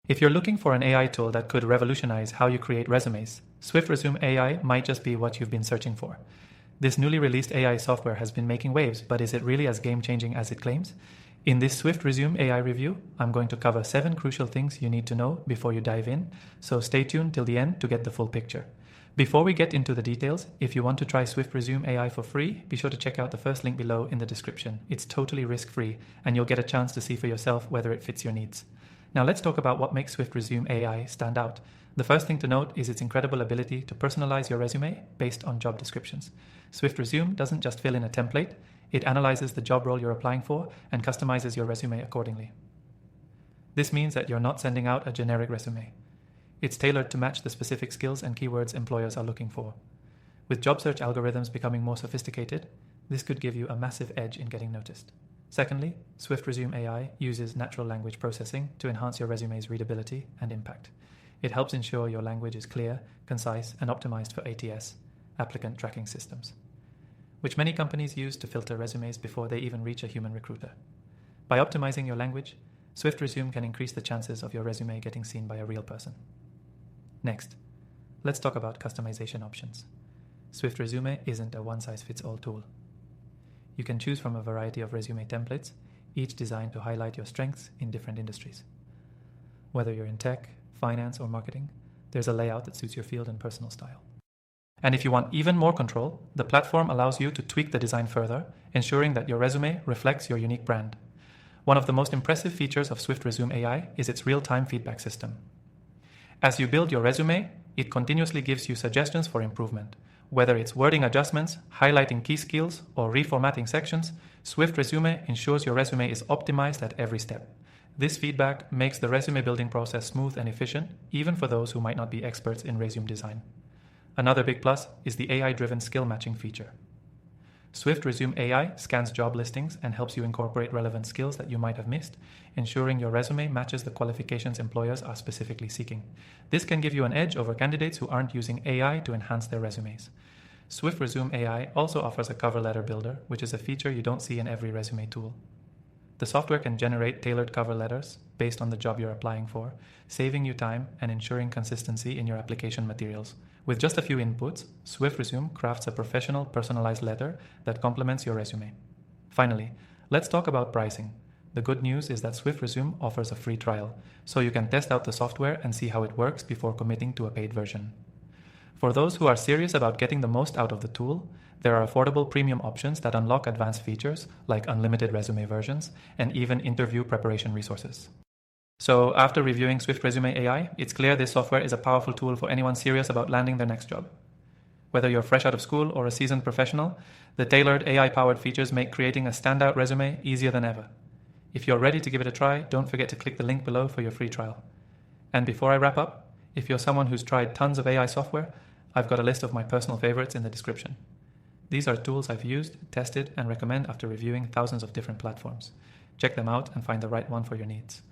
If you're looking for an AI tool that could revolutionize how you create resumes, SwiftResume AI might just be what you've been searching for. This newly released AI software has been making waves, but is it really as game-changing as it claims? In this SwiftResume AI review, I'm going to cover 7 crucial things you need to know before you dive in, so stay tuned till the end to get the full picture. Before we get into the details, if you want to try SwiftResume AI for free, be sure to check out the first link below in the description. It's totally risk-free, and you'll get a chance to see for yourself whether it fits your needs. Now let's talk about what makes SwiftResume AI stand out. The first thing to note is its incredible ability to personalize your resume based on job descriptions. SwiftResume doesn't just fill in a template, it analyzes the job role you're applying for and customizes your resume accordingly. This means that you're not sending out a generic resume. It's tailored to match the specific skills and keywords employers are looking for. With job search algorithms becoming more sophisticated, this could give you a massive edge in getting noticed. Secondly, SwiftResume AI uses natural language processing to enhance your resume's readability and impact. It helps ensure your language is clear, concise, and optimized for ATS, applicant tracking systems, which many companies use to filter resumes before they even reach a human recruiter. By optimizing your language, SwiftResume can increase the chances of your resume getting seen by a real person. Next, let's talk about customization options. SwiftResume isn't a one-size-fits-all tool. You can choose from a variety of resume templates, each designed to highlight your strengths in different industries. Whether you're in tech, finance, or marketing, there's a layout that suits your field and personal style. And if you want even more control, the platform allows you to tweak the design further, ensuring that your resume reflects your unique brand. One of the most impressive features of SwiftResume AI is its real-time feedback system. As you build your resume, it continuously gives you suggestions for improvement. Whether it's wording adjustments, highlighting key skills, or reformatting sections, SwiftResume ensures your resume is optimized at every step. This feedback makes the resume building process smooth and efficient, even for those who might not be experts in resume design. Another big plus is the AI-driven skill matching feature. SwiftResume AI scans job listings and helps you incorporate relevant skills that you might have missed, ensuring your resume matches the qualifications employers are specifically seeking. This can give you an edge over candidates who aren't using AI to enhance their resumes. SwiftResume AI also offers a cover letter builder, which is a feature you don't see in every resume tool. The software can generate tailored cover letters based on the job you're applying for, saving you time and ensuring consistency in your application materials. With just a few inputs, SwiftResume crafts a professional, personalized letter that complements your resume. Finally, let's talk about pricing. The good news is that SwiftResume offers a free trial, so you can test out the software and see how it works before committing to a paid version. For those who are serious about getting the most out of the tool, there are affordable premium options that unlock advanced features like unlimited resume versions and even interview preparation resources. So after reviewing SwiftResume AI, it's clear this software is a powerful tool for anyone serious about landing their next job. Whether you're fresh out of school or a seasoned professional, the tailored AI-powered features make creating a standout resume easier than ever. If you're ready to give it a try, don't forget to click the link below for your free trial. And before I wrap up, if you're someone who's tried tons of AI software, I've got a list of my personal favorites in the description. These are tools I've used, tested, and recommend after reviewing thousands of different platforms. Check them out and find the right one for your needs.